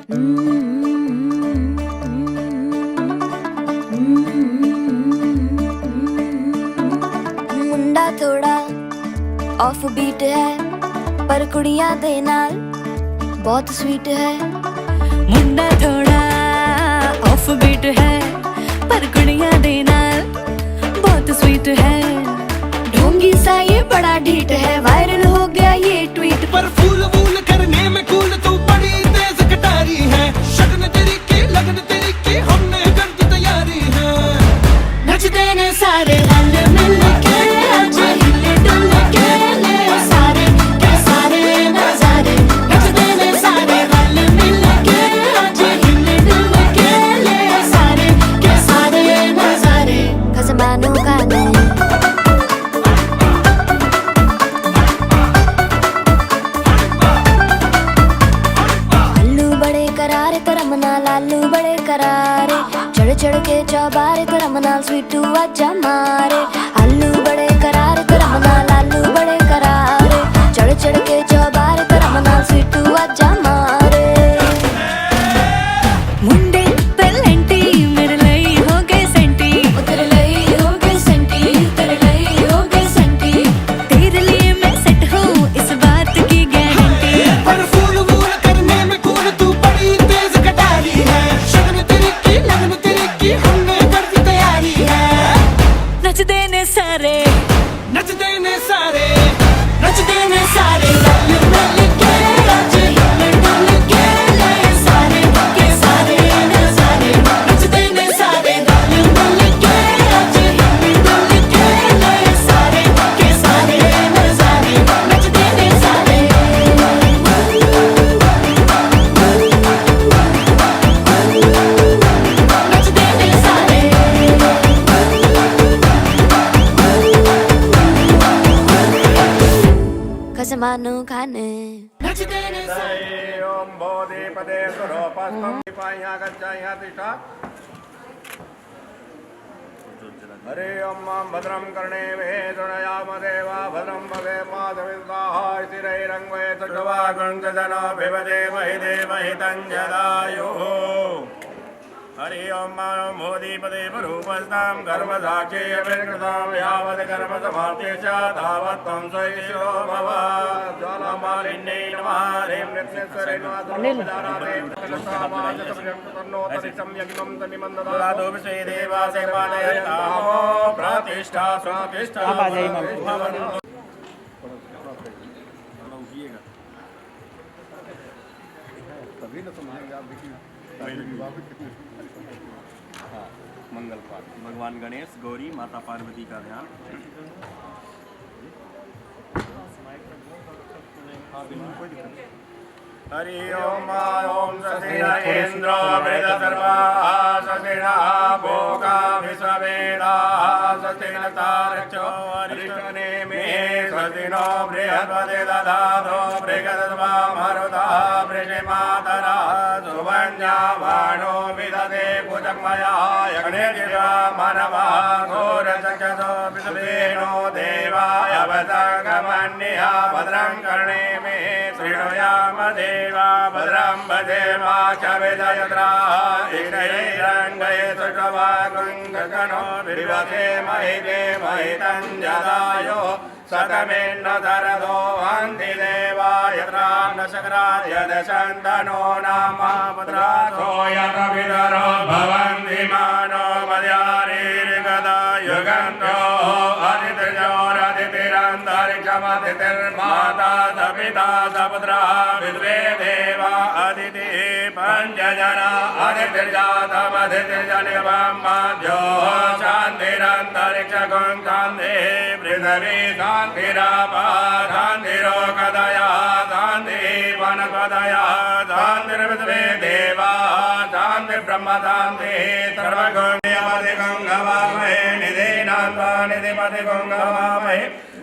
मुंडा थोड़ा off beat है पर कुड़ियां दे नाल बहुत स्वीट है। मुंडा थोड़ा ऑफ बीट है पर कुड़ियां दे नाल बहुत स्वीट है। ढोंगी सा ये बड़ा ढीठ है, वायरल हो गया ये ट्वीट। पर फूल वूल करने में कूल तू बड़ी तेज कटारी है। शगन तेरी की लगन तेरी की हमने कर दी तैयारी है। नचते ने सारे रल मिल के आज हिले डुल के ले सारे के सारे नजारे। नचते ने सारे रल मिल के आज हिले डुल के ले सारे के सारे नजारे। खसमानों का नहीं लालू बड़े करारे, चढ़ चढ़ के चौबारे करम नाल स्वीटू आजा मारे। आलू बड़े करारे करम नाल लालू बड़े करारे, चढ़ चढ़ के चौबारे करम नाल स्वीटू आजा मारे। मुंडे पलेंटी मेरे लई हो गए सेंटी, तेरे लई हो गए सेंटी, तेरे लई हो गए सेंटी। तेरे लिए मैं सेट हूँ इस बात की गारंटी। पर फूल वूल करने में कूल तू बड़ी तेज कटारी है। शगन तेरी की लगन तेरी की हमने कर दी तैयारी है। नचते ने सारे नचते ने सारे नचते ने सारे रल मिल के आज हिले डुल के ले सारे के सारे नजारे। नचते ने सारे रल मिल के आज हिले डुल के ले सारे के सारे नजारे। नचते ने सारे नचते ने सारे खसमानों खाने। नचते ने सारे ओम बोधिपदे स्वरूपस्थं दीपाया गच्छाया तिष्ठा। हरे ओम भद्रं कर्णेभिः शृणुयाम देवा भद्रं भवेमाधविन्दाः स्थिरैरङ्गै सुषुवागुञ्जनो विभजे महि देवहि तञ्जदायुः। हरि ओम मोदीपदे स्वरूपस्थं गर्भसाक्षी अभिकृतां यावत् गर्भसमाप्ते च तावत् त्वं स्वैरो भव। ज्वालामालिन्यै नमः ह्रीं नृत्येश्वरै नमः विषये देवासे पालयतामो प्रतिष्ठा प्रतिष्ठा। मंगल पाठ भगवान गणेश गौरी माता पार्वती का ध्यान। हरि ओम ओम ससिना इंद्र वेद सर्वा ससिना भोगा विश्ववेदा ससिना तारक्षो अरिष्टने मे ससिनो बृहस्पति दधातो बृहस्पतिर्वा मरुता वृषिमातरा सुवन्या वाणो विदधे कुजमया यज्ञे दिव्या मानवा घोरचक्षसो विश्वेनो देवाय वसगमन्या भद्रं कर्णे मे शृणुयाम देवा भद्रं भजेमा च विजयद्राः इक्षैरङ्गै सुषुवागुञ्जनो विभजे महि देवहि तञ्जदायो। सतमेन्न धरदो हन्ति देवा यत्रान्न शक्राद्यदशन्तनो नाम पुत्रासो यतविदरो भवन्ति मानो मद्यारीर्गदा युगन्तो अदितिर्जोरदितिरन्तरिक्षमदितिर्माता सपिता सपुत्रा विद्वे देवा अदितिः पञ्चजना अदितिर्जातमदितिर्जनिवं मध्यो शान्तिरन्तरिक्षगुं शान्तिः पृथिवी शान्तिरापा शान्तिरोकदया शान्तिः वनपदया शान्तिर्विश्वे देवा शान्तिर्ब्रह्म शान्तिः सर्वगुण्यमधिकं गवामहे निधिनान्त्वा निधिपतिगुं गवामहे।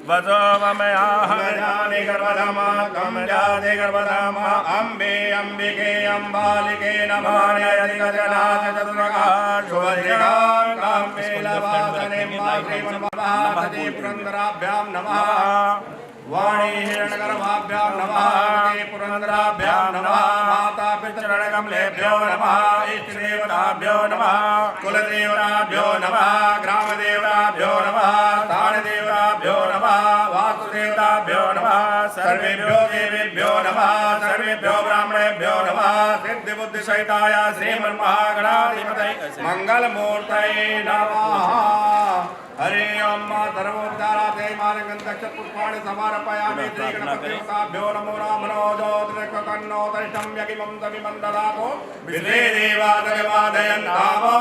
वसो ममयानि गर्भधामा कमजाति गर्भधामा अम्बे अम्बिके अम्बालिके नमान्ययति गजनाथ चतुर्गा शुभश्रीकां काम्बे लवासने श्रीमन्महासति पुरन्दराभ्यां नमः। वाणी हिरण्यगर्भाभ्यां नमः ते पुरन्दराभ्यां नमः माता पितृचरणकमलेभ्यो नमः इष्टदेवताभ्यो नमः कुलदेवताभ्यो नमः ग्रामदेवताभ्यो नमः स्थानदेवताभ्यो नमः वासुदेवताभ्यो नमः सर्वेभ्यो देवेभ्यो नमः सर्वेभ्यो ब्राह्मणेभ्यो नमः सिद्धिबुद्धिसहिताय श्रीमन्महागणाधिपतये मङ्गलमूर्तये नमः हरे ओम सर्वोपचाराते मानगंधक्षपुष्पाणि समर्पयामि श्रीगणपतिदेवताभ्यो नमो नमो ज्योतिर्कन्नो तरिष्ठं यगिमं तमिमं ददातु विद्वे देवादयन्तामो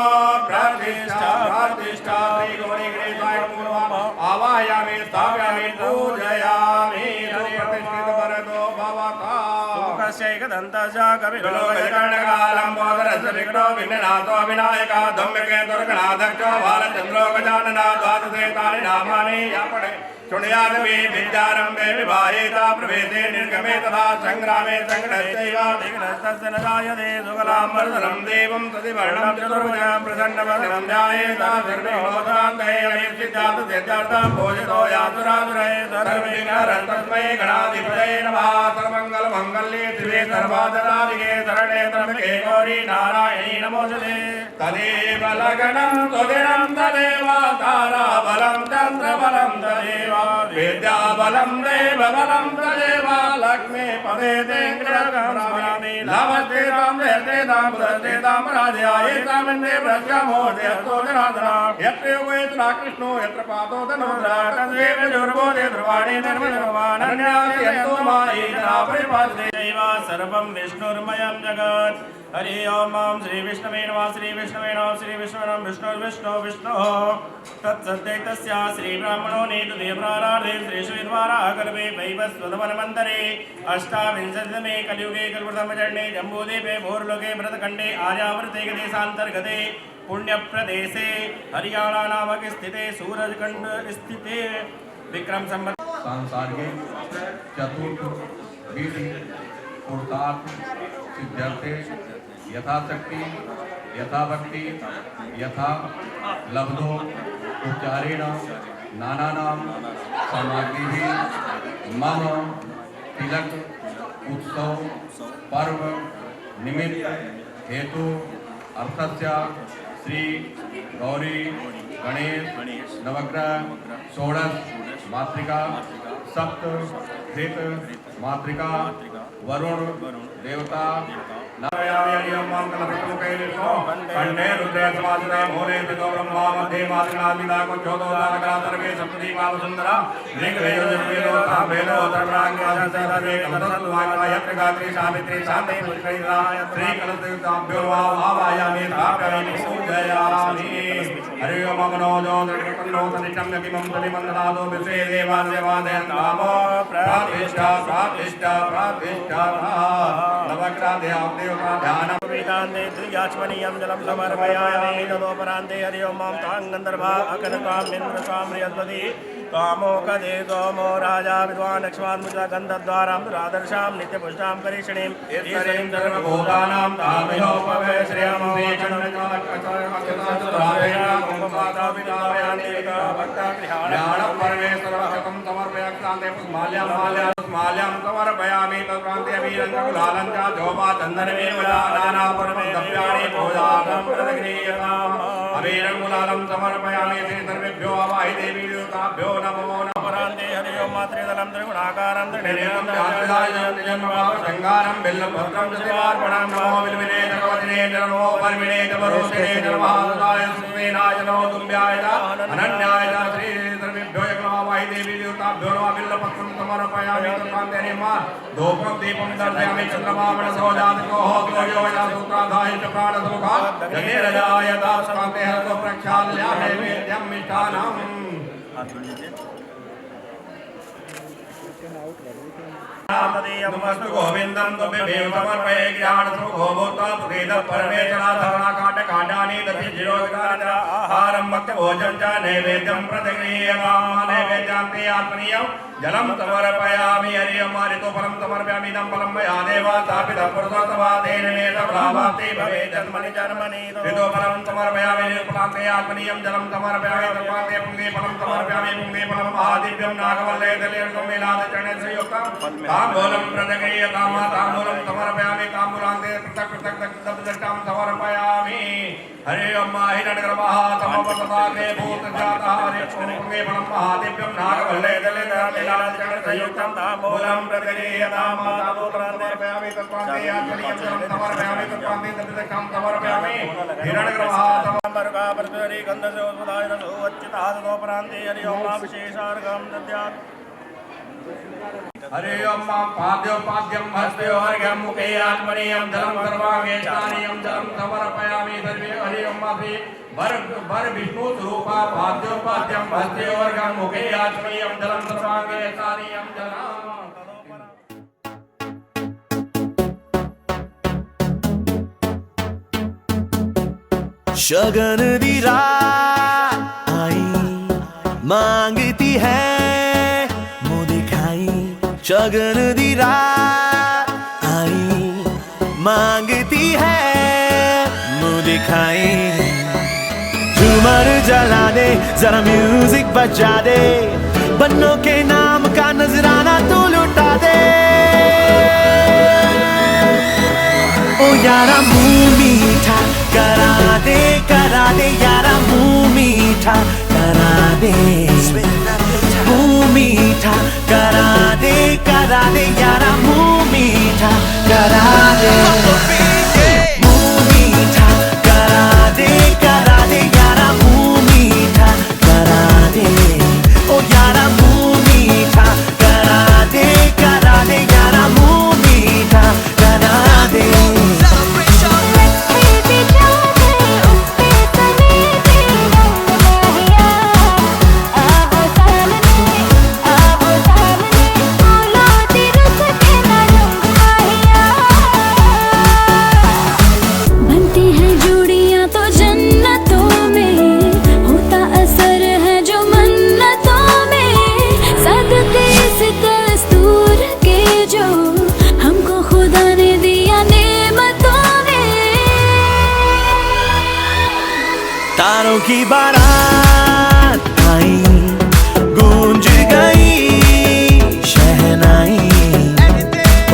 प्रतिष्ठा श्रीगौरी गणेशाय नमो नमः आवाहयामि स्थापयामि पूजयामि प्रतिष्ठितवरदो भवता सुमुखस्यैकदन्तस्य कविलोकजगणकालम्बोदरस्य विघ्नो विघ्ननाथो विनायका धम्यकेतुर्गणाध्यक्षो बालचन्द्रो गजानना द्वादशेतानि नामानि यापणे शृणुयादवे विद्यारम्भे विवाहेता प्रवेशे निर्गमे तथा सङ्ग्रामे सङ्कटैश्चैव विघ्नस्तस्य न जायते सुकलाम्बरधरं देवं तदिवर्णं चतुर्भुजं प्रसन्नवदनं ध्यायेता सर्वे भवतान्तये अनिश्चितात् सिद्धार्थं भोजितो यातुरातुरे सर्वविघ्नहरं तस्मै गणाधिपतये नमः सर्वमङ्गलमङ्गल्ये शिवे सर्वादराधिके शरणे त्र्यम्बके गौरी नारायणी नमोऽस्तुते तदेव लग्नं त्वदिनं तदेव ताराबलं चन्द्रबलं तदेव विद्याबलं देवबलं तदेव लक्ष्मी पदे ते ग्रहस्मरामि लभस्तेतां देवतेतां बुधस्तेतां राजयायेतामिन्दे प्रज्ञामोदयस्तो जनार्दना यत्र योगो यत्र कृष्णो यत्र पादो धनुर्धरा तदेव दुर्बोधे ध्रुवाणि धर्मधर्मानन्यायन्तो मायि परिपालते दैव सर्वं विष्णुर्मयं जगत् हरि ओम श्री विष्णवे नमः श्री विष्णवे नमः श्री विष्णवे नमः विष्णुर्विष्णु विष्णुः तत्सद्दैतस्य श्री ब्राह्मणो नीतुदे प्रारार्धे श्री श्रीद्वारा कल्पे वैवस्वतमन्वन्तरे अष्टाविंशतितमे कलियुगे कल्पतमचरणे जम्बूद्वीपे भूर्लोके भरतखण्डे आर्यावर्ते देशान्तर्गते पुण्यप्रदेशे हरियाणा नामक स्थिते सूरजखंड स्थिते विक्रम संवत् सांसारिक चतुर्थ विधि पुरुषार्थ सिद्ध्यर्थे यथाशक्ति यथाभक्ति यथा लब्धो उपचारेण नानानां सामग्रीभिः मम तिलक उत्सव पर्व निमित्त हेतु अर्थस्य श्री गौरी गणेश नवग्रह षोडश मातृका सप्त धृत मातृका वरुण देवता कंठे रुद्रे समाजने मोरे पितो ब्रह्मा मध्ये मातृनामिदा को चौदो दानकरा सर्वे सप्तति मावसुंदरा ऋग्वेदो सामवेदो धर्मराज्ञासंसदे कलसत्वांगा यत्र गात्री सावित्री शांति पुष्करिता श्री कलसयुक्ताभ्यो आवाहयामि स्थापयामि पूजयामि हरि ओम मनोजो दृढकन्नो तनिष्ठं यकिमं तनिमन्दनादो विश्वे देवादेवादयन्तामो प्रतिष्ठा प्रतिष्ठा प्रतिष्ठा नवग्रहादेव देवता ध्यानं वेदान्ते त्रियाचमनीयं जलं समर्पयामि तदोपरान्ते हरि ओं मां तां गन्धर्वा अकनकाम् इन्द्रस्वां बृहस्पति कामोकदे सोमो राजा विद्वान् लक्ष्मान्मुजा गन्धद्वारां दुरादर्शां नित्यपुष्टां करीषणीं ईश्वरीं सर्वभूतानां तामयोपवे श्रियं परमेश्वरं समर्पयामि माल्यां माल्यां समर्पयामि तत्प्रान्ते वीरञ्जकुलालं च जोपा चन्दनमेवला नाना परमे द्रव्याणि भोजानं प्रदग्नीयताम् अवीरङ्गुलालं समर्पयामि श्री सर्वेभ्यो अवाहि देवी देवताभ्यो नमो नमः परान्ते हरि ओं मातृदलं त्रिगुणाकारं निर्णयं शृङ्गारं बिल्लपत्रं शिवार्पणं नमो विल्विने जगवतिने नमो वर्मिणे जपरोषिणे नमः सुवेनाय नमो तुम्भ्याय अनन्याय श्री सर्वेभ्यो अवाहि देवी देवताभ्यो नमः बिल्लपत्रं समर्पयामि तत्प्रान्ते नमः धूपं दीपं दर्शयामि चन्द्रमावण सौजातको होत्रोयो सूत्राधाय च प्राणसमुखा जनेरजाय दासकान्ते हरतो प्रक्षाल्या नैवेद्यं मिष्टान्नम् नमस्तु गोविन्दं तुभ्यमेव समर्पये ज्ञानसमुखो भूत्वा सुखेदः परमेश्वराधरणाकाण्डकाण्डानि दधिजिरोगाहारं भक्तभोजं च नैवेद्यं प्रतिगृह्यताम् नैवेद्यान्ते आत्मनीयम् जलम समर्पयामि हरि अमारितो फलं समर्पयामि इदं फलं मया देवा स्थापितः पुरुषोत्तमा तेन मे तप्राप्ति भवेत् जन्मनि जन्मनि ऋतो फलं समर्पयामि निर्फलान्ते आत्मनीयं जलं समर्पयामि तत्पान्ते पुंगे फलं समर्पयामि पुंगे फलं महादिव्यं नागवल्ले दलेर्गं मेलाद चरणस्य युक्तं ताम्बूलं प्रदगेय ताम्बूलं समर्पयामि ताम्बूलान्ते पृथक् दक्षां समर्पयामि हरे अम्मा हिरण्यगर्भः समवर्तताग्रे भूतजातः हरे पुंगे फलं महादिव्यं नागवल्ले दलेर्गं युक्तं ताम्बूलं प्रदगेय ताम्बूलान्ते समर्पयामि तत्पान्ते आत्मनीयं जलं समर्पयामि तत्पान्ते दक्षां समर्पयामि हिरण्यगर्भः समर्पयामि परमेश्वरी गन्धस्य उद्भदाय रसो वच्चितः ततोपरान्ते हरि ओम विशेषार्घं दद्यात् हरे ओम पाद्योपाद्यं हस्तयोर्घ्यं मुखे आत्मनीयं जलं सर्वांगे स्थानीयं जलं समर्पयामि सर्वे हरे ओम श्री वर विष्णु स्वरूपा पाद्योपाद्यं हस्तयोर्घ्यं मुखे आत्मनीयं जलं सर्वांगे स्थानीयं जलं शगन दी रात आई मांगती है मुँह दिखाई शगन दी रात आई मांगती है मुँह दिखाई झूमर जला दे जरा म्यूजिक बजा दे बन्नों के नाम का नजराना तू लुटा दे ओ यारा मुँह मीठा करा दे यारा मुँह मीठा करा दे मुँह मीठा करा दे यारा मुँह मीठा करा दे मुँह मीठा करा दे यारा मुँह मीठा करा दे ओ यारा मुँह मीठा करा दे यारा मुँह मीठा करा दे तारों की बारात आई गूंज गई शहनाई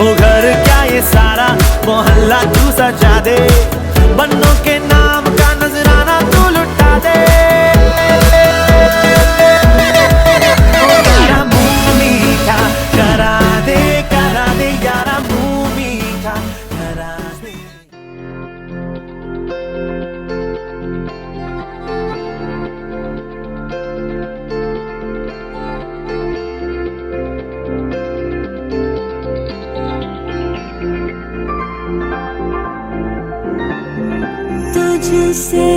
ओ घर क्या ये सारा मोहल्ला तू सजा दे बन्नों के नाम का नजराना तू लुटा दे ओ यारा मुँह मीठा करा दे यारा मुँह मीठा करा दे तुझसे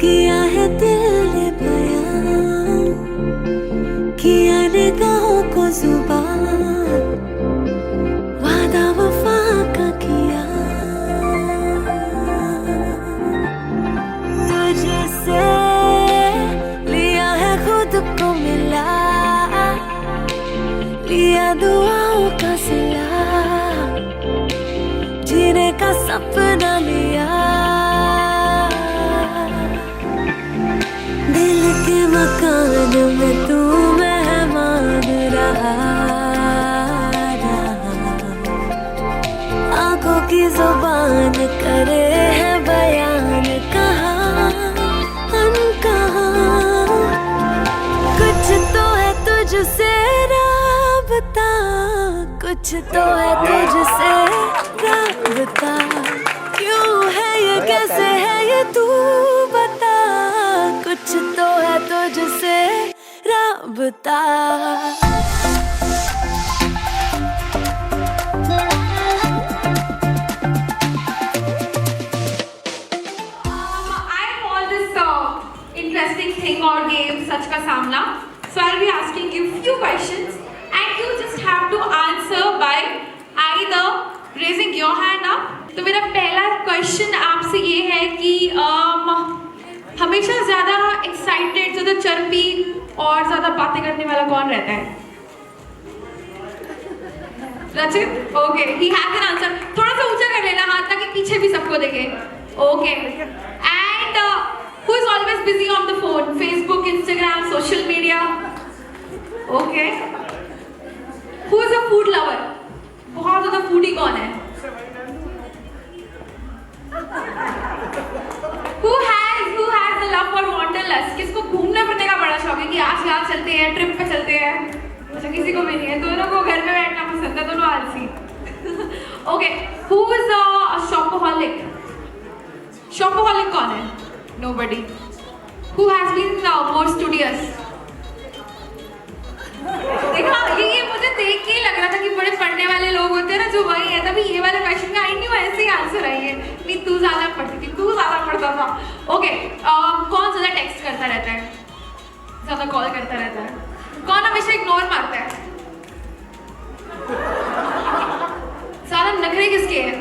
किया है दिल ने बयां किया निगाहों को जुबान वादा वफा का किया तुझसे लिया है खुद को मिला लिया दुआओं का सिला जीने का सपना लिया दिल के मकान में तू मेहमान रहा आंखों की जुबान करे है बयान कहाँ अनकहा कुछ तो है तुझसे राबता कुछ तो है तुझसे राबता क्यों है ये कैसे है ये तू बता कुछ तो है तुझसे राबता I call this interesting thing or game Sach Ka Samna. So I'll be asking you few questions and you just have to answer by either raising your hand up. तो मेरा पहला क्वेश्चन आपसे ये है कि हमेशा ज़्यादा एक्साइटेड ज़्यादा चर्पी और ज़्यादा बातें करने वाला कौन रहता है? रचित, okay, he has an answer. थोड़ा सा ऊंचा कर लेना हाथ ताकि पीछे भी सबको दिखे। Okay, and who is always busy on the phone? Facebook, Instagram, social media. Okay, who is a food lover? बहुत ज्यादा फूडी कौन है? Who has the love for wanderlust? किसको घूमने फिरने का बड़ा शौक है कि आज यहाँ चलते हैं, ट्रिप पे चलते हैं? अच्छा, किसी को भी नहीं है, दोनों को घर में बैठना पसंद है, दोनों आलसी। Okay, who is a shopaholic? Shopaholic कौन है? Nobody. Who has been more studious? देखा, ये मुझे देख के ही लग रहा था कि बड़े पढ़ने वाले लोग होते हैं ना जो वही है, तभी ये वाले क्वेश्चन का आई नहीं ऐसे ही आंसर आई है। नहीं, तू ज्यादा पढ़ती थी, तू ज्यादा पढ़ता था। ओके, कौन ज्यादा टेक्स्ट करता रहता है, ज्यादा कॉल करता रहता है? कौन हमेशा इग्नोर मारता है? ज्यादा नखरे किसके हैं?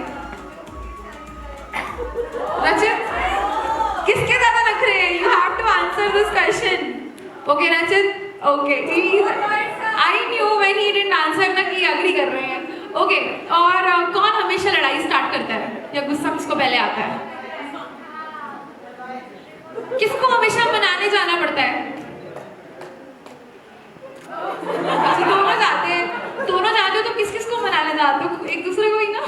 रचित, किसके ज्यादा नखरे हैं? You have to answer this question. Okay Rachit, okay, I knew when he didn't answer ना कि एग्री कर रहे हैं। ओके, और कौन हमेशा लड़ाई स्टार्ट करता है या गुस्सा किसको पहले आता है? किसको हमेशा मनाने जाना पड़ता है? अच्छा, दोनों जाते हैं, दोनों जाते हो तो किस किस को मनाने जाते हो? एक दूसरे को ही ना।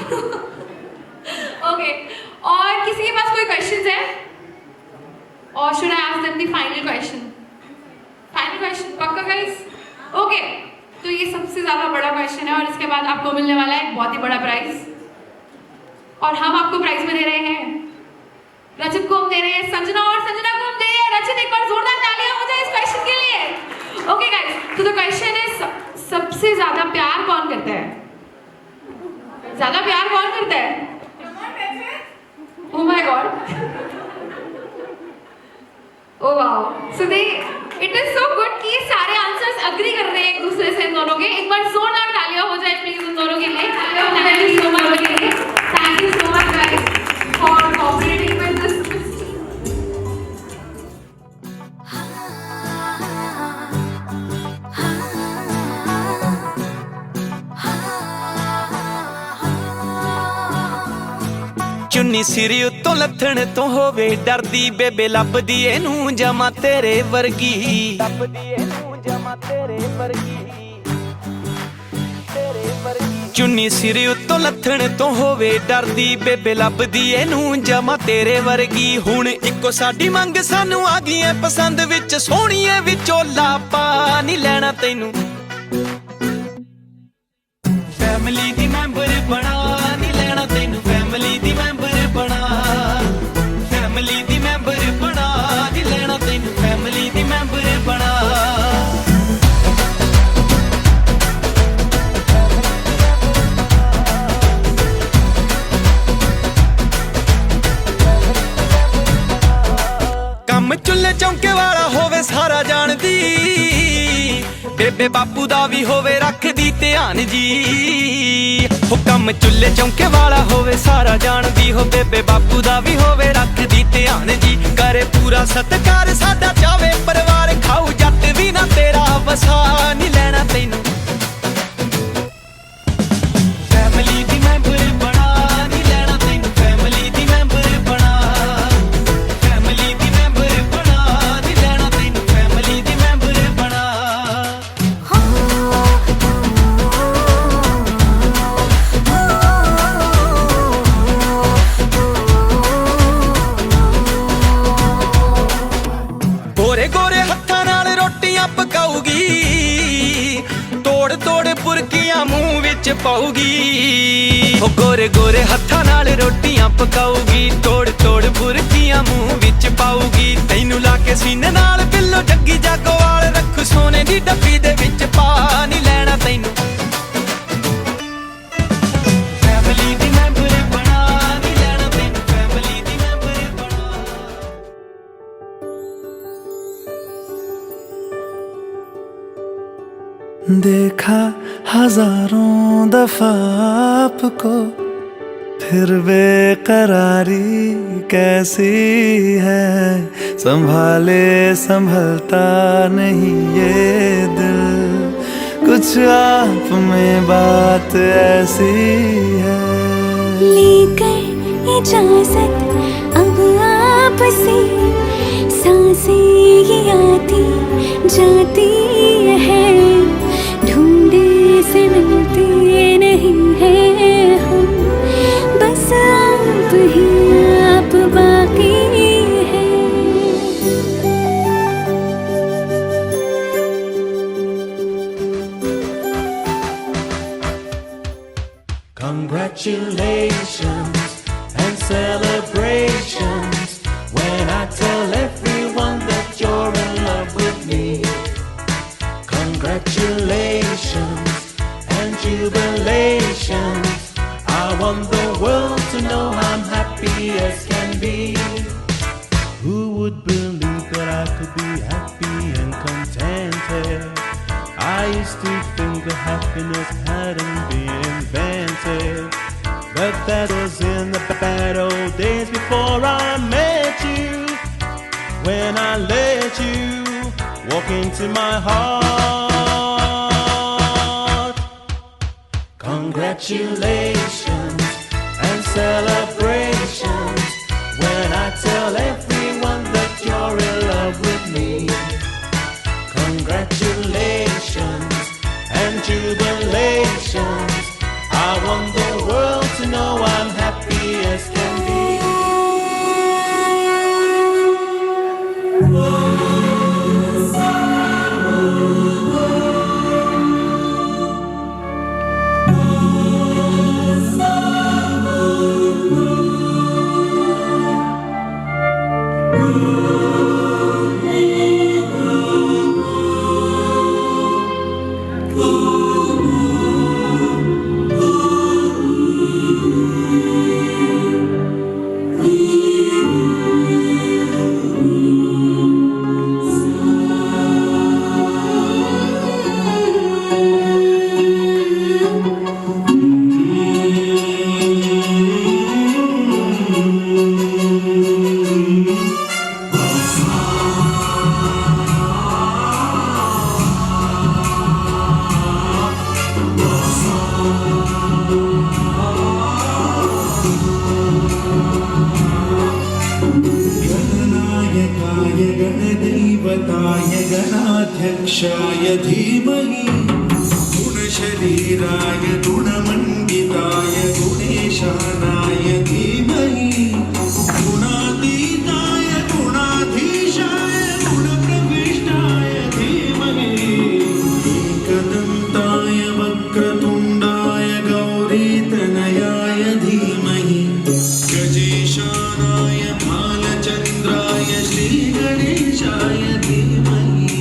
ओके, और किसी के पास कोई क्वेश्चंस है? और should I ask them the final question? Final question पक्का गाइस? ओके, तो ये सबसे ज्यादा बड़ा क्वेश्चन है और इसके बाद आपको मिलने वाला है एक बहुत ही बड़ा प्राइज, और हम आपको प्राइज में दे रहे हैं, रचित को हम दे रहे हैं संजना, और संजना को हम दे रहे हैं रचित। एक बार जोरदार तालियां हो जाए इस क्वेश्चन के लिए। ओके गाइस, तो द क्वेश्चन इज सबसे ज्यादा प्यार कौन करता है? ज्यादा प्यार कौन करता है? Oh my God, oh wow, so they it is so good कि ये सारे आंसर्स अग्री कर रहे हैं एक दूसरे से इन दोनों के। एक बार जोरदार तालियां हो जाए प्लीज इन दोनों के लिए। Thank you so much, thank you so much guys for cooperating with this. चुन्नी सिरी उत्तों लथण तो होवे डरदी बेबे लभदी एनू जमा तेरे वर्गी। चुन्नी सिरी उत्तों लथण तो होवे डरदी बेबे लभदी एनू जमा तेरे वर्गी। हुण इक्को साडी मंग सानू आ गई है पसंद विच सोहणीए विचोला पा नहीं लैणा तैनू। फैमिली दी मैंबर बना नहीं लैणा तैनू, फैमिली दी मैंबर बना, फैमिली दी मैंबर बना नहीं लैणा तैनू, फैमिली दी मैंबर बना। कम चुल्हे चौंके वाला होवे सारा जानदी, बेबे बापू दा भी होवे रखदी ध्यान जी। हो कम चुल्हे चौंके वाला होवे सारा जानदी, हो बेबे बापू दा भी होवे रखदी ध्यान जी। करे पूरा सत्कार साडा चावे परिवार, खाऊ जट भी ना तेरा वसा नहीं लैणा तैनू। फैमिली दी मैंबर बना नहीं लैणा तैनू, फैमिली दी मैंबर बना, फैमिली दी मैंबर बना नहीं लैणा तैनू, फैमिली दी मैंबर बना। गोरे गोरे हत्थां नाल रोटियां पकाऊगी, तोड़ तोड़ पुरकियां मुंह विच पाऊगी। ओ गोरे गोरे हत्थां नाल रोटियां पकाऊगी, तोड़ तोड़ पुरकियां मुंह विच पाऊगी। तैनू ला के सीने नाल पिल्लो जग्गी जागो वाल रखू सोने दी डब्बी दे विच पा नहीं लैणा तैनू। फैमिली दी मैंबर बना नहीं लैणा तैनू, फैमिली दी मैंबर बना। देखा हजारों दफा आपको, फिर बेकरारी कैसी है। संभाले संभलता नहीं ये दिल, कुछ कुछ आप में बात ऐसी है। लेकर इजाजत अब आपसे सांसें ये आती जाती है, ढूंढे से मिलते नहीं है हम, बस आप ही आप बाकी है। Congratulations and celebrations when I tell everyone that you're in love with me. Congratulations and jubilations, I want the world to know I'm happy as can be. Who would believe that I could be happy and contented? I used to think that happiness hadn't been invented, but that was in the bad old days before I met you. When I let you walk into my heart. Congratulations and celebrations when I tell everyone that you're in love with me. Congratulations and jubilations, I want the world to know I'm happy as can be. गणाध्यक्षाय धीमहि गुणशरीराय गुणमण्डिताय गुणेशानाय धीमहि गुणातीताय गुणाधीशाय गुणप्रविष्टाय धीमहि एकदन्ताय वक्रतुण्डाय गौरीतनयाय धीमहि गजेशानाय भालचन्द्राय श्रीगणेशाय धीमहि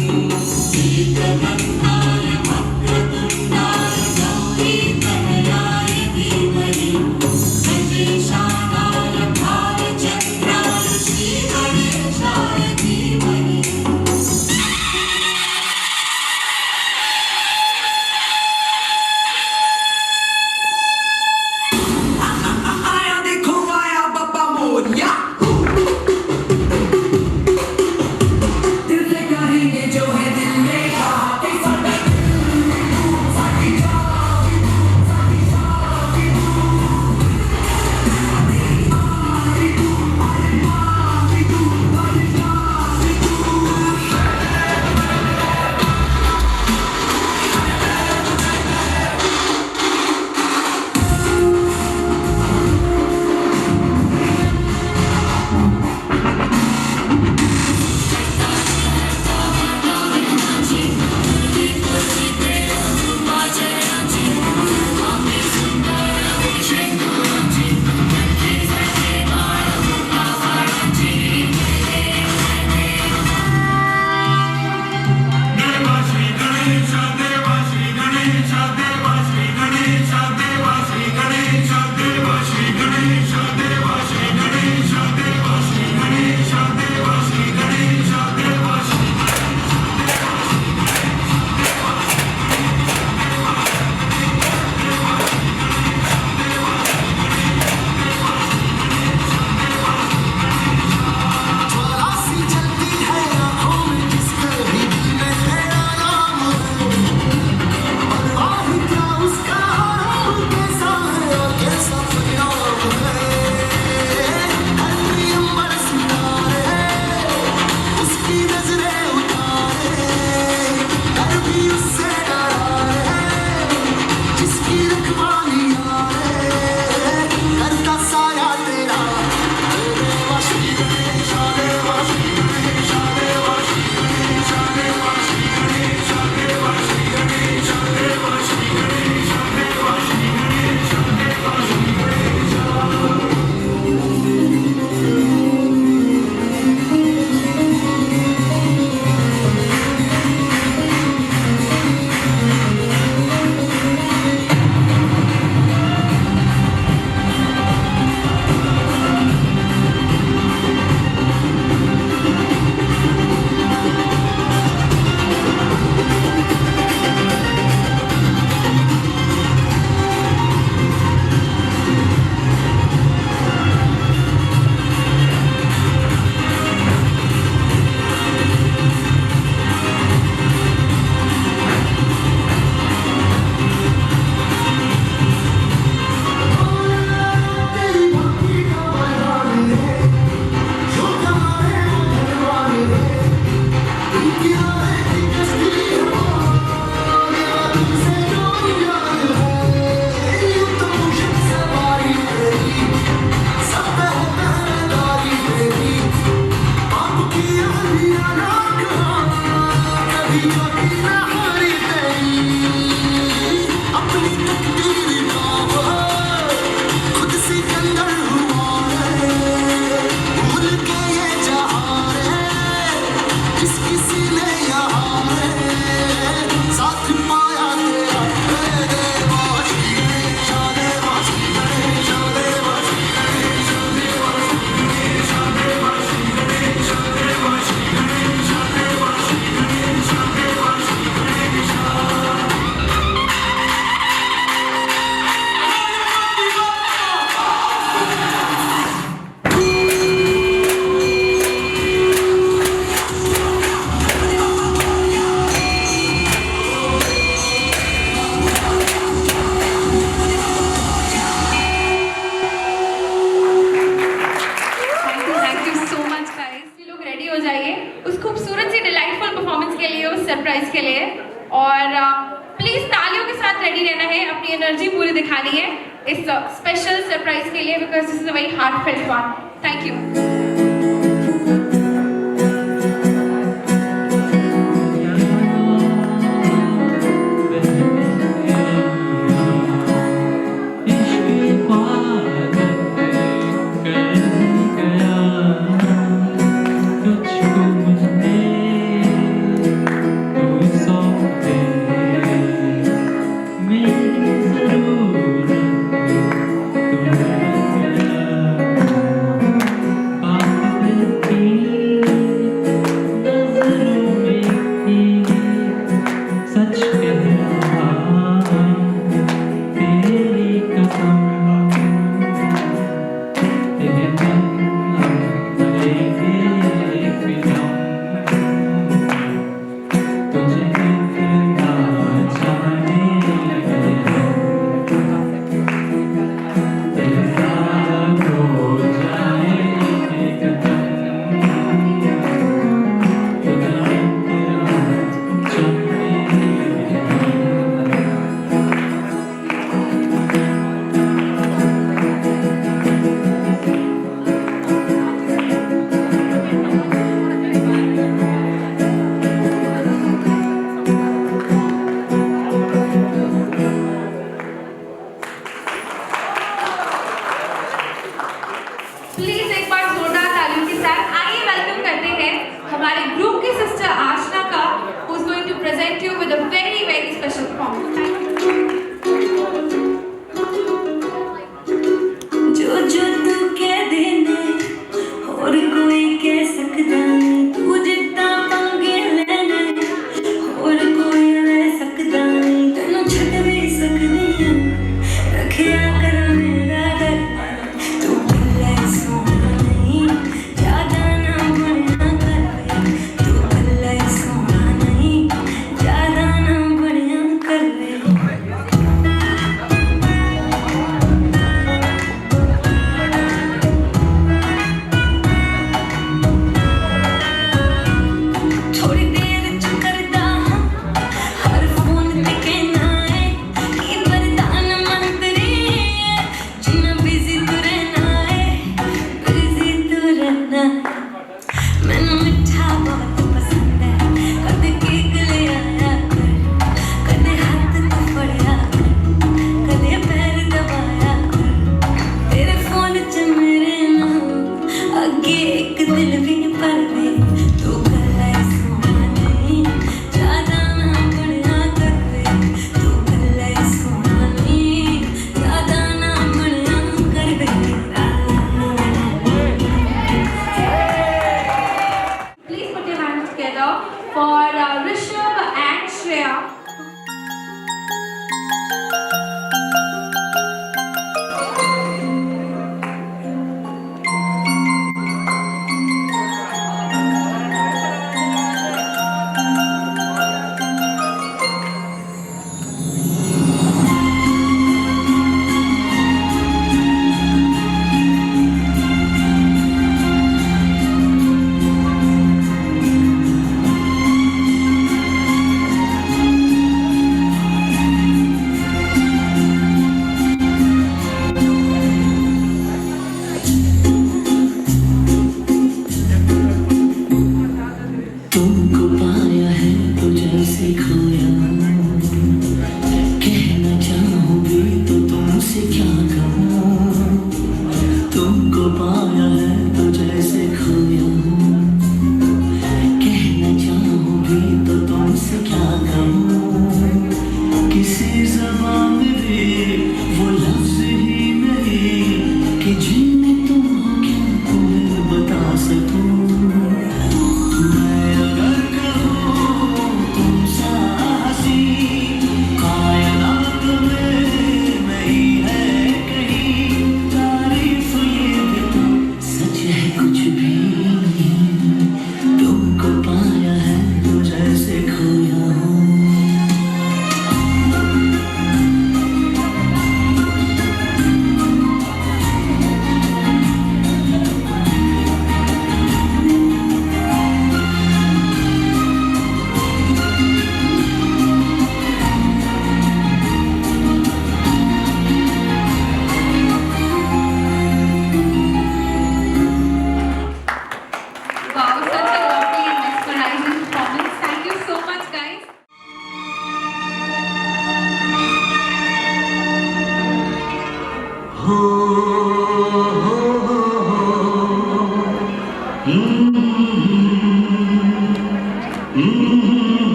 इस special surprise के लिए, because this is a very heartfelt one. Thank you.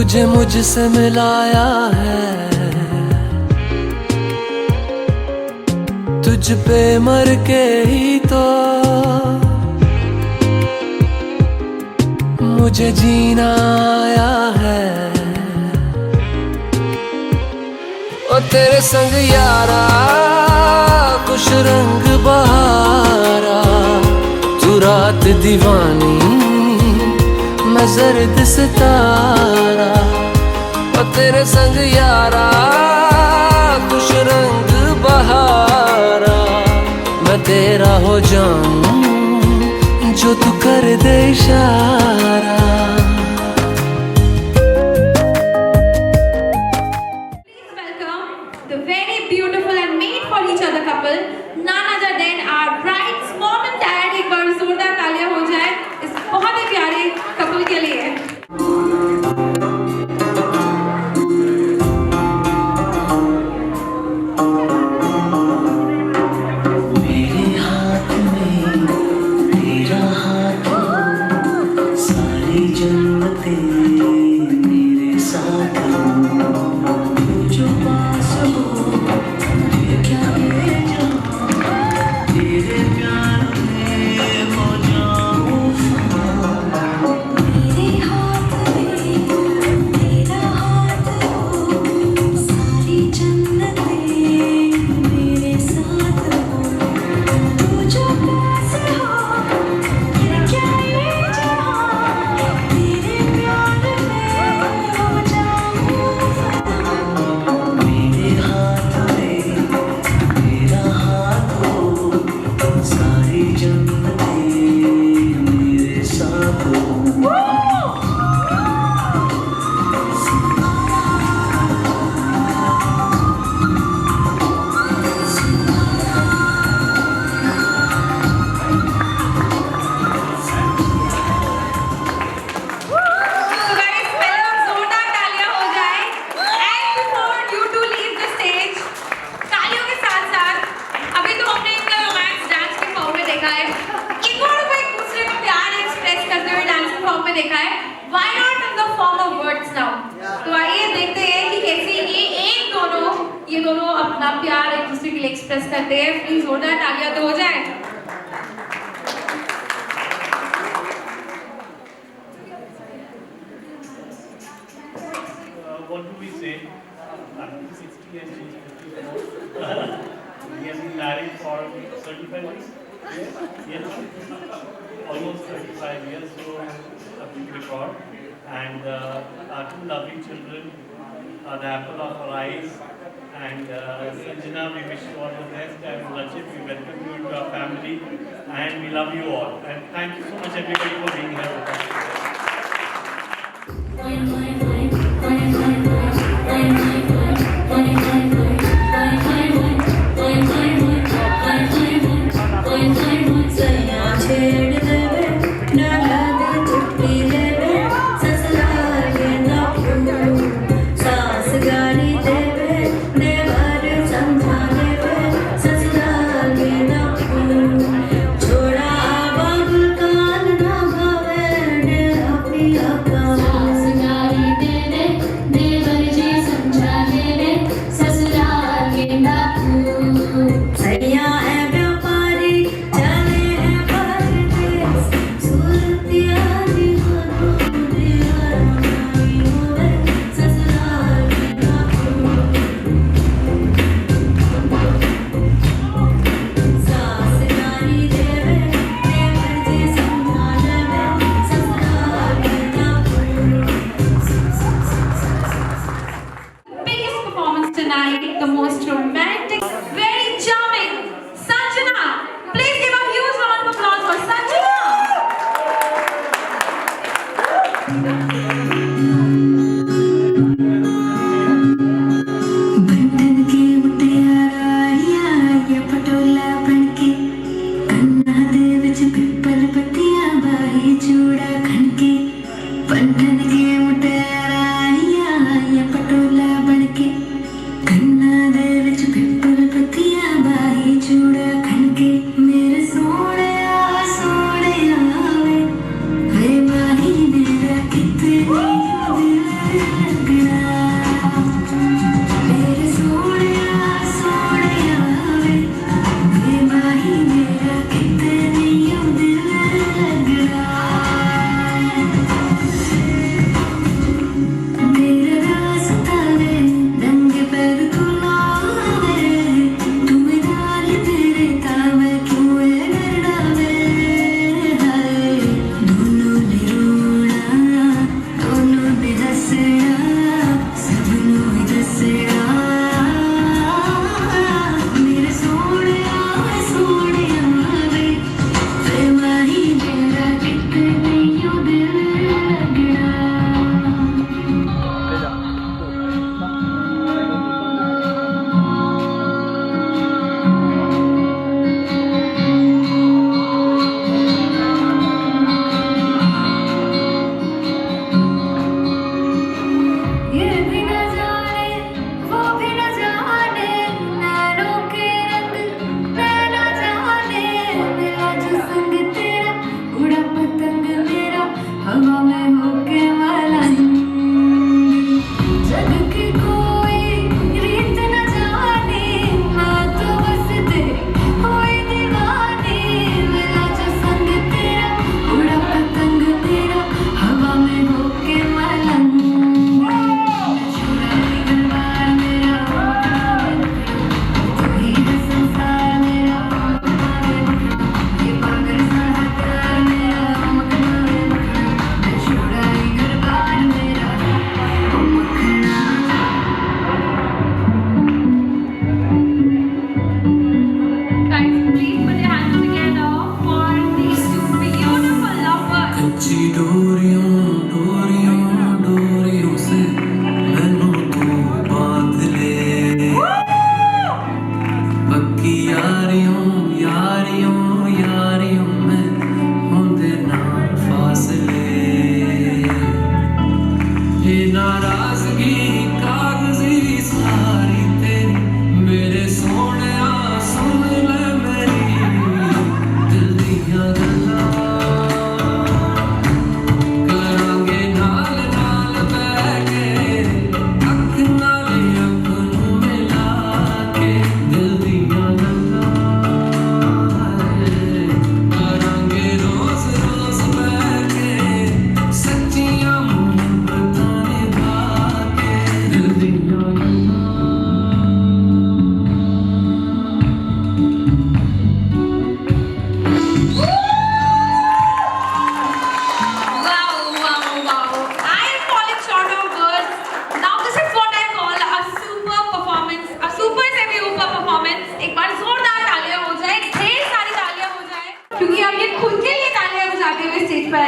तुझे मुझसे मिलाया है, तुझ पे मर के ही तो मुझे जीना आया है। ओ तेरे संग यारा कुछ रंग बहारा, तू रात दीवानी मैं जर्द सितारा। ओ तेरे संग यारा कुछ रंग बहारा, मैं तेरा हो जाऊं जो तू कर दे इशारा। The very beautiful and made for each other couple, none other than our bride's mom and dad। एक बार जोरदार तालियां हो जाए इस बहुत ही प्यारे कपल के लिए। मेरे हाथ में तेरा हाथ हो, सारी जन्नतें मेरे साथ हो, जो पास हो क्या ले जाऊं, तेरे प्यार में हो जाऊं फना। मेरे हाथ में तेरा हाथ हो, सारी जन्नतें मेरे साथ हो, तू जो पास हो क्या ले जाऊं, तेरे प्यार में हो जाऊं फना। मेरे हाथ में तेरा हाथ हो, सारी जन्नतें मेरे साथ हो। So guys, पहले आप जोरदार तालियां हो जाए। And before you two leave the stage, तालियों के साथ साथ अभी तो हमने इनका रोमांस डांस के फॉर्म में देखा है, एक और कोई एक दूसरे को प्यार एक्सप्रेस करते हुए डांस के फॉर्म में देखा है। Why not in the form of words now? तो आइए देखते हैं कि कैसे ये दोनों अपना प्यार एक दूसरे के लिए एक्सप्रेस करते हैं। प्लीज जोरदार तालियां तो हो जाए। What do we say? I'm 60 and she's 54. We have been married for 35 years. Yes. Almost 35 years, so a big record. And our two lovely children are the apple of our eyes. And Sanjana, we wish you all the best. And Rachit, we welcome you into our family. And we love you all. And thank you so much, everybody, for being here with us. Tonight, the most romantic, very charming Sanjana. Please give a huge round of applause for Sanjana. बंधन के मुटियारा ये पटोला बनके, कन्ना दे विच पिपल पत्तियां बाही चूड़ा खनके। बंधन के मुटियारा ये पटोला बनके, कन्ना दे विच पिपल पत्तियां बाही चूड़ा खनके। मेरे सोने वे माही मेरा कितनी दिल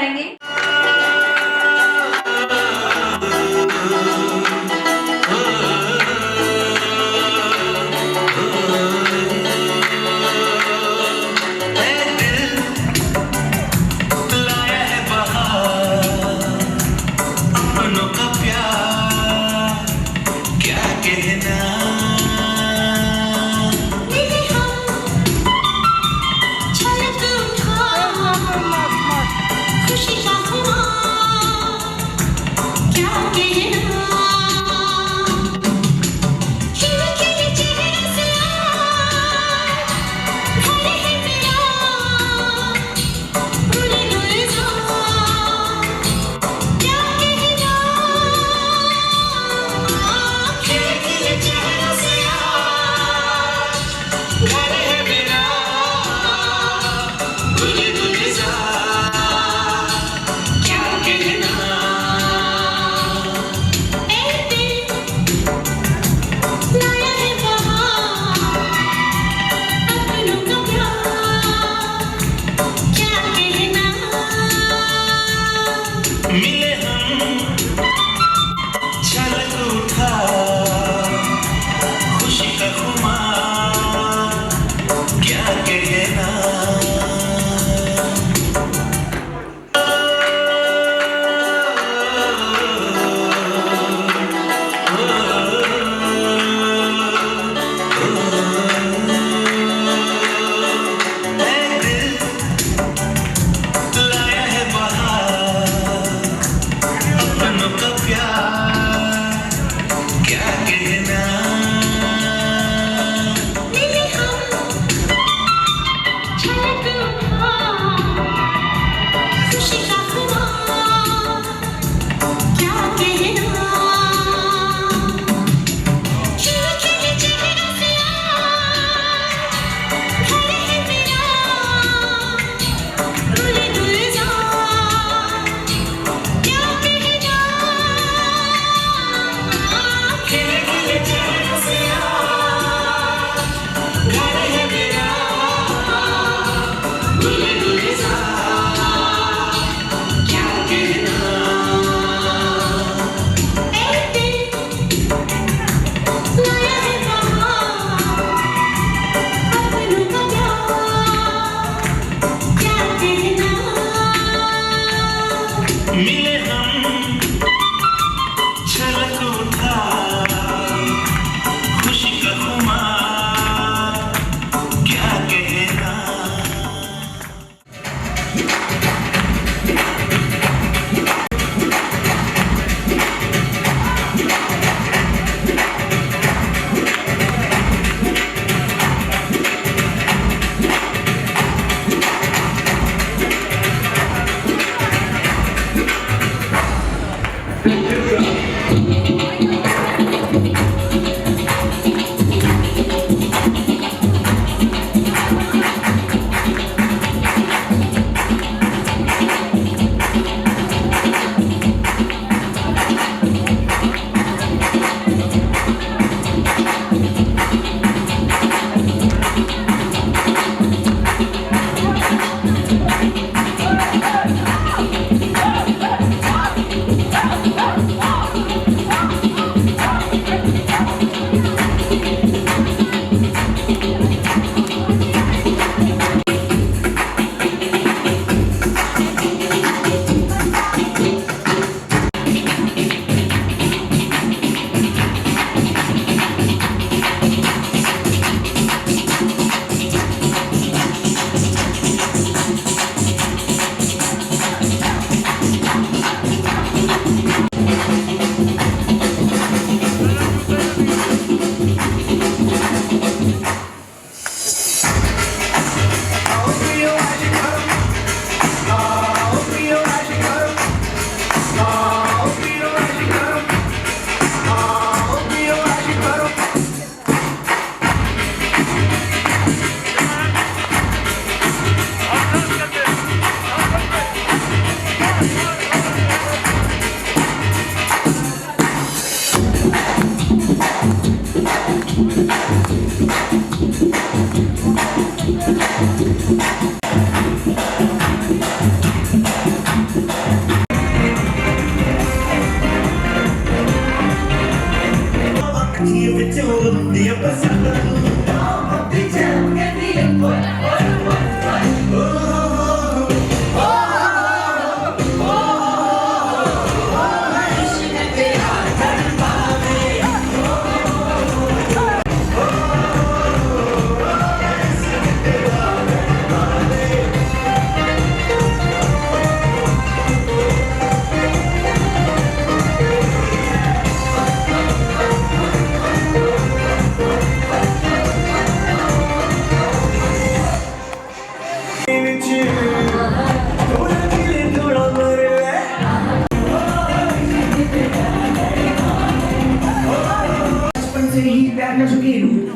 जाएंगे।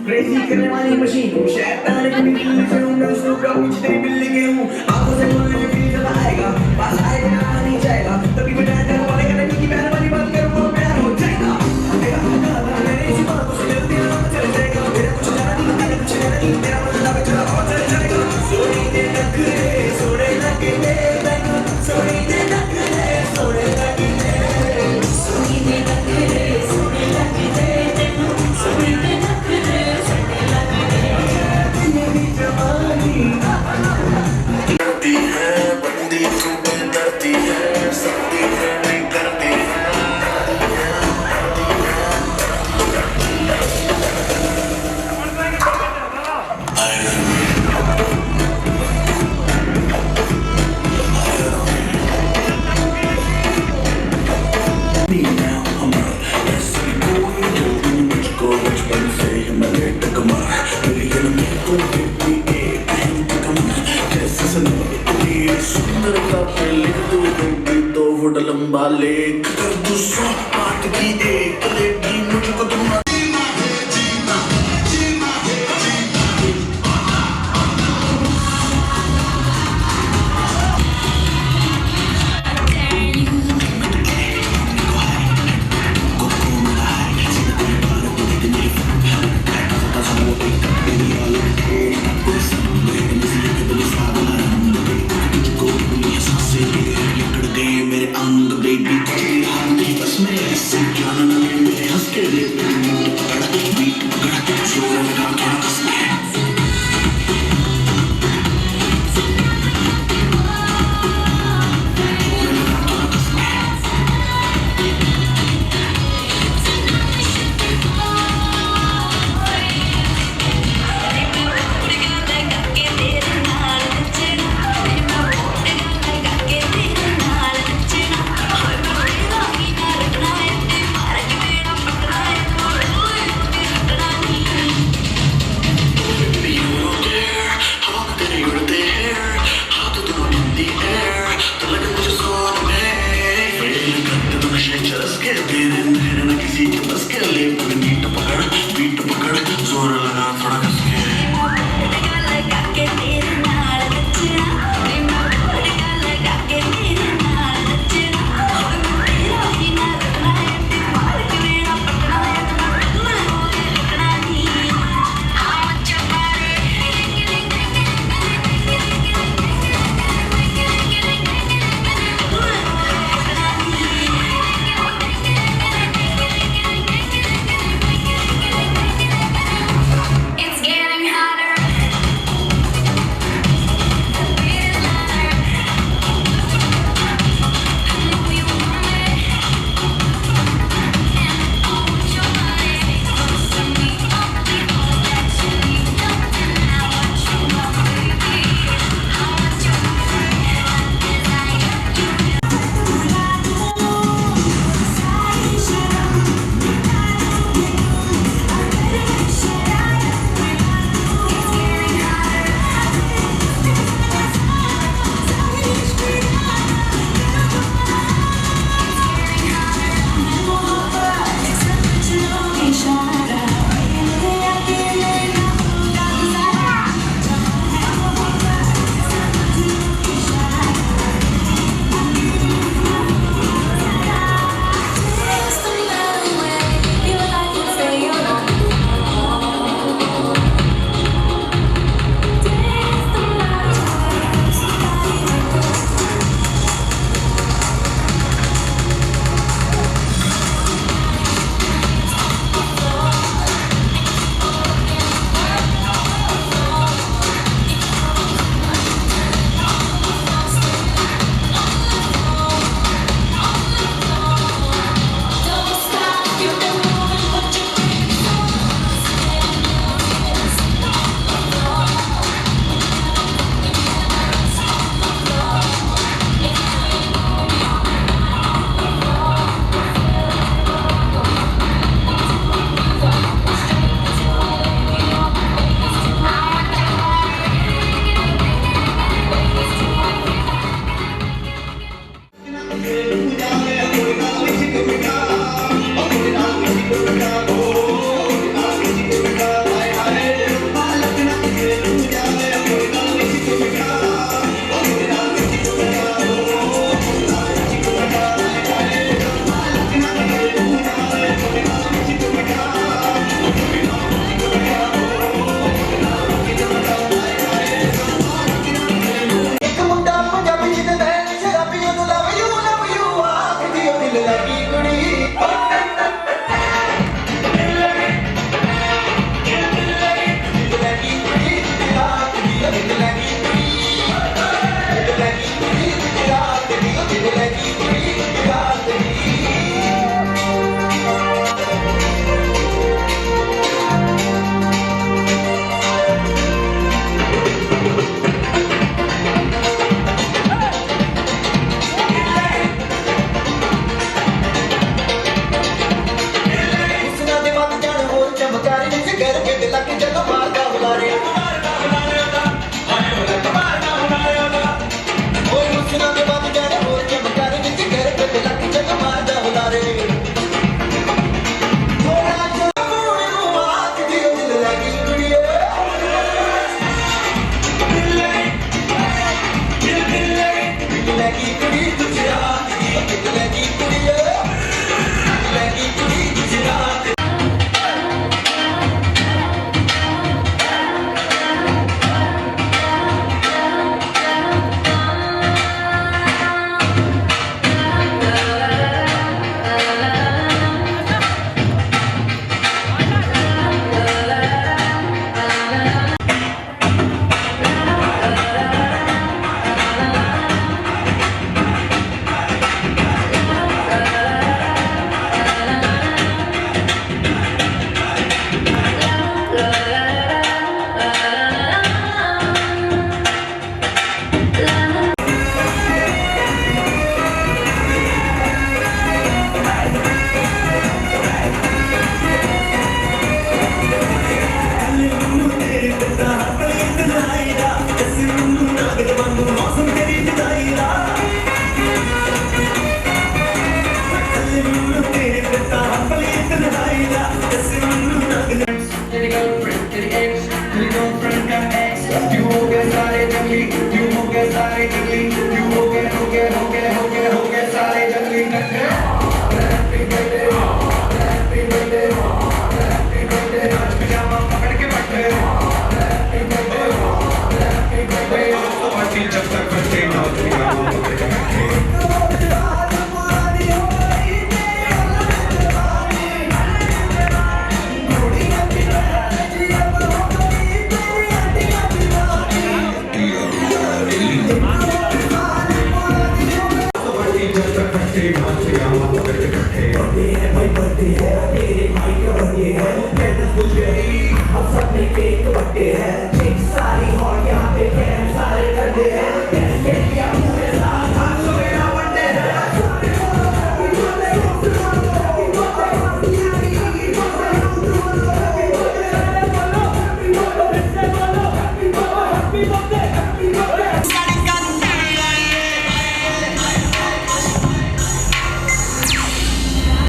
क्रेजी करने वाली मशीन हूँ शैतान की बिल्ली से हूँ मैं उसको का कुछ तेरी बिल्ली के हूँ आंखों से बोलने में फील जब आएगा पास आएगा ना नहीं जाएगा तभी मैं डर वाले करने की प्यार वाली बात करूँ वो प्यार हो जाएगा तेरा गाना मेरे इसी बात को सुन दिया चल जाएगा मेरा कुछ जाना नहीं तेरा कुछ जाना नहीं तेरा बंदा बेचारा बहुत चल जाएगा सोने दे नखरे सोने लगे दे सोने दे नखरे सोने लगे दे सोने दे नखरे सोने लगे दे सोने दे नखरे सोने लगे दे मेरी जवानी करती है बंदी तू डरती है सकती है नहीं करती है सुंदरता पे लिख दो दो फुट लंबा लेख कर दो 100 पार्ट की एक लेगी मुझको तुम मेरे अंग बेबी बस मैं ऐसे क्या ना मेरे हंस के लिए बीट पकड़ा जोर लगा थोड़ा कस के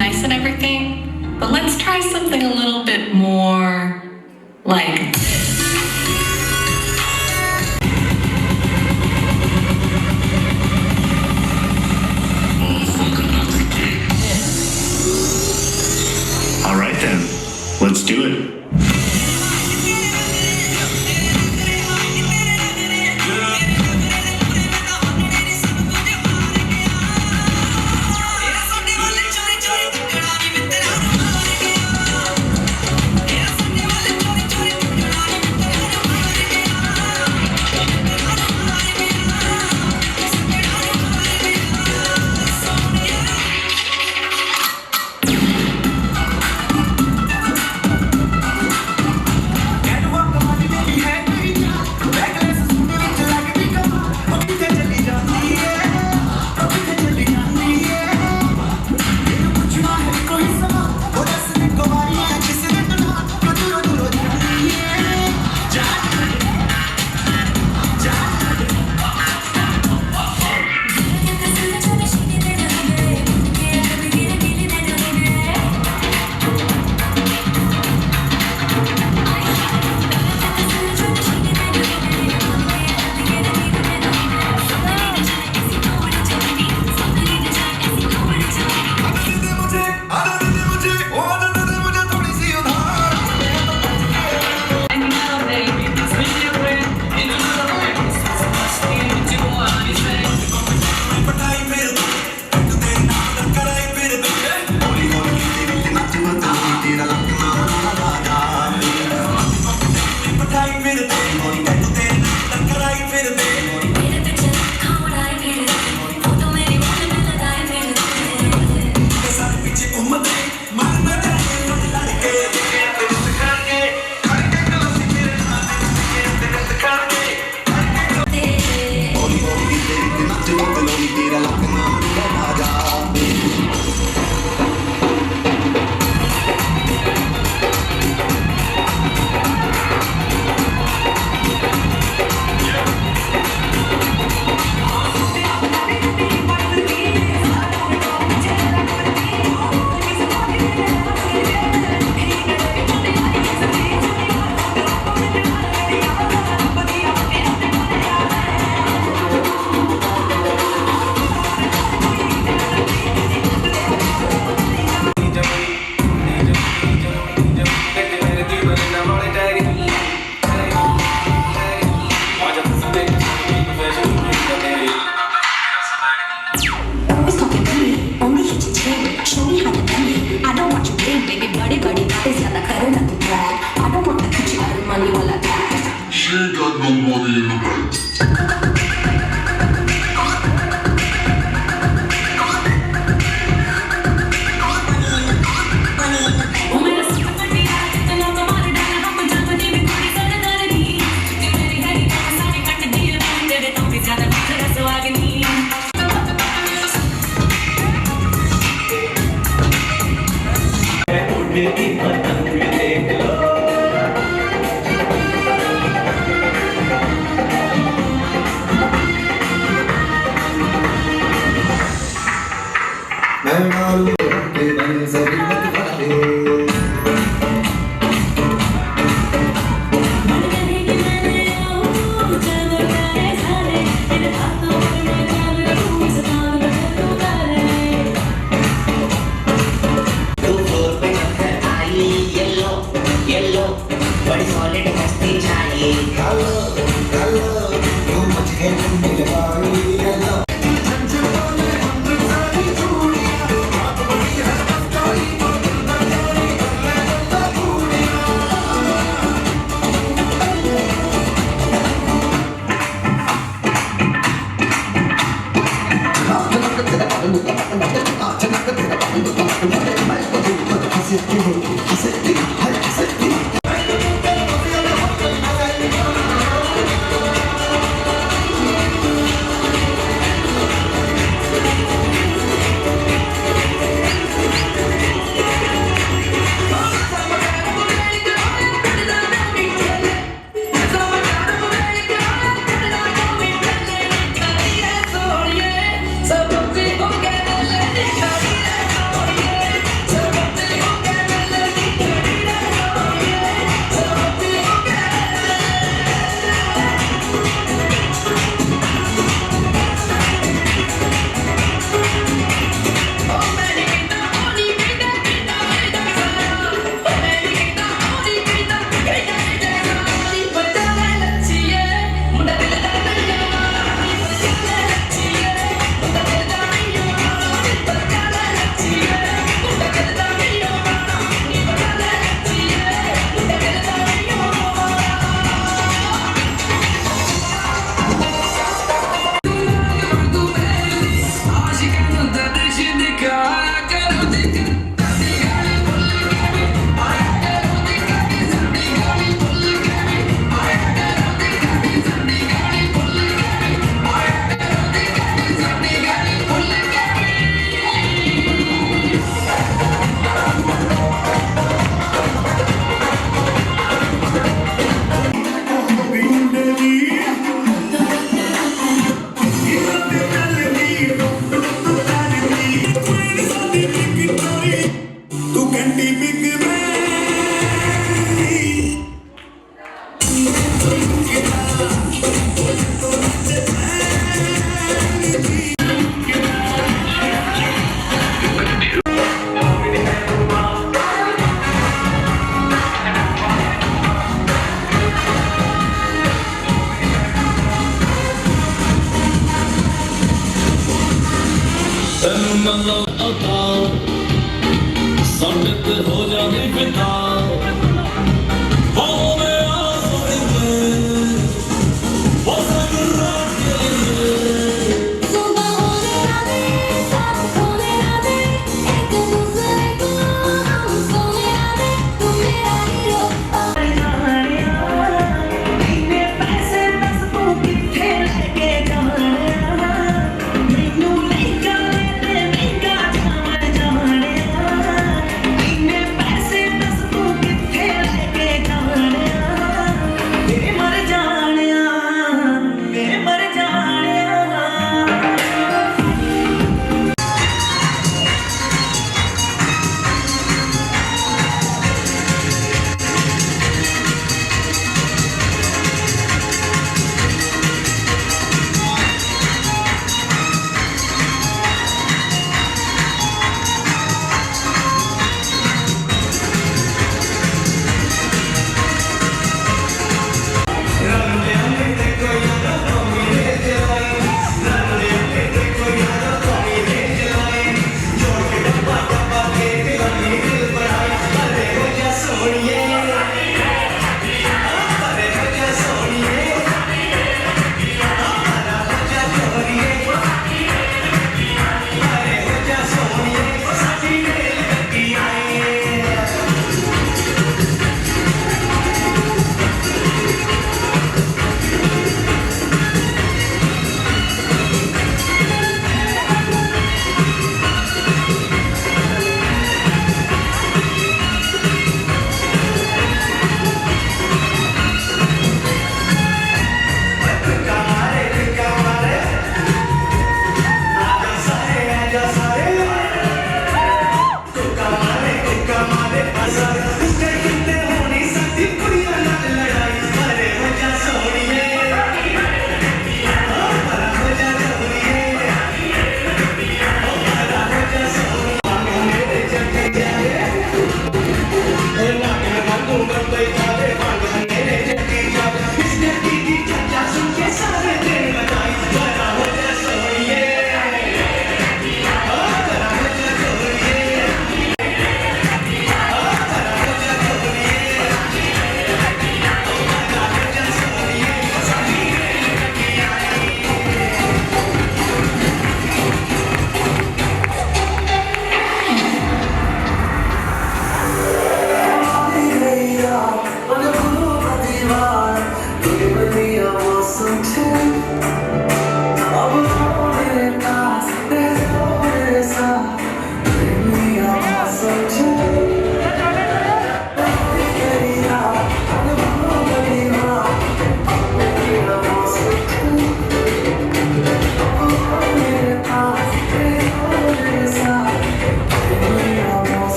Nice and everything, but let's try something a little bit more like this. All right then, let's do it. I don't want you big, baby, body, body ज़्यादा करे ना तू brag. I don't want the Gucci or the money वाला tag. She got no money in the bank. बड़ी solid मस्ती चाहिए hello hello तू मुझे मेरे बारी हेलो पैसे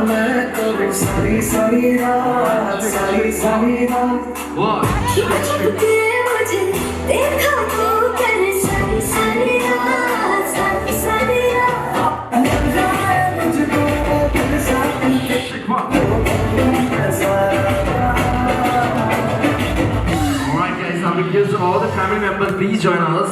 मैं कभी सारी सारी रात जब के मुझे देखा तो कर सारी सारी रात मुझको तेरे साथ Alright guys, now we request all the family members, please join us.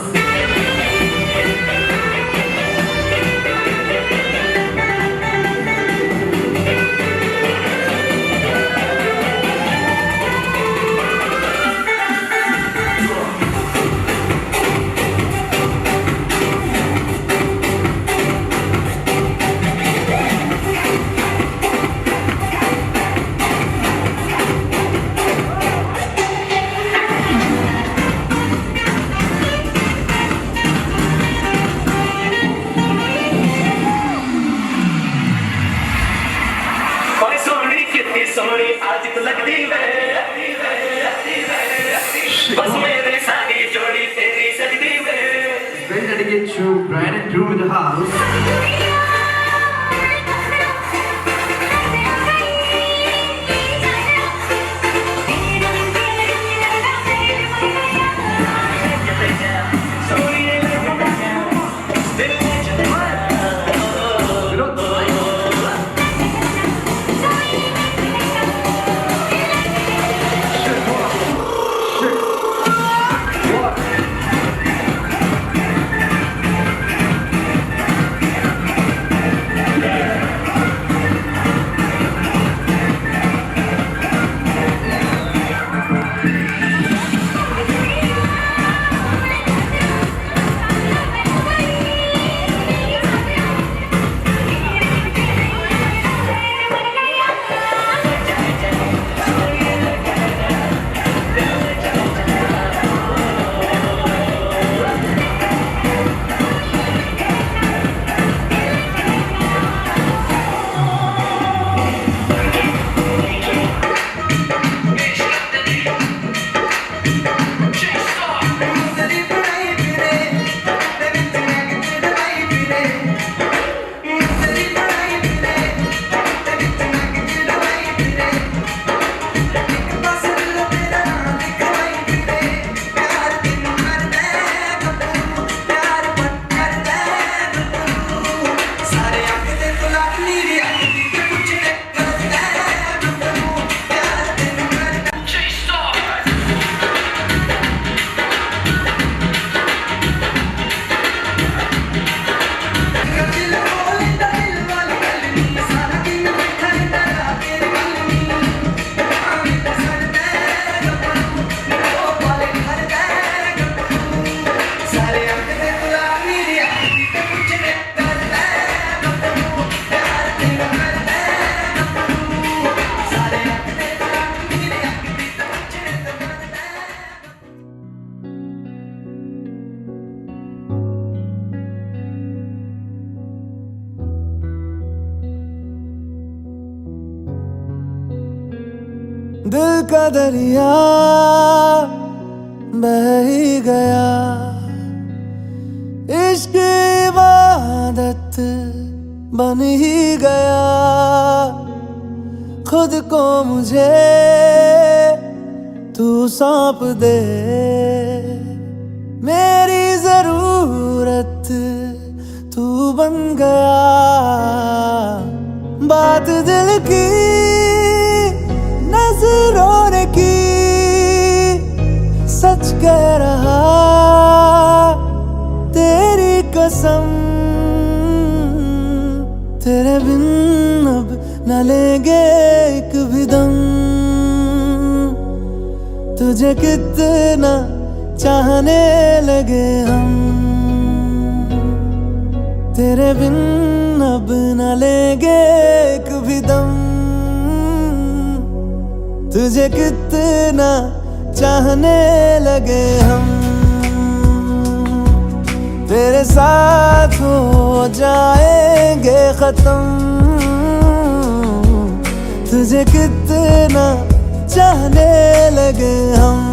Very dedicated to bride and groom in the house. दिल का दरिया बह ही गया, इश्क इबादत बन ही गया। खुद को मुझे तू सौंप दे, मेरी जरूरत तू बन गया। बात दिल की नजरों ने की, सच कह रहा तेरी कसम। तेरे बिन अब न लेंगे एक भी दम, तुझे कितना चाहने लगे हम। तेरे बिन अब न लेंगे एक भी दम, तुझे कितना चाहने लगे हम। तेरे साथ हो जाएंगे खत्म, तुझे कितना चाहने लगे हम।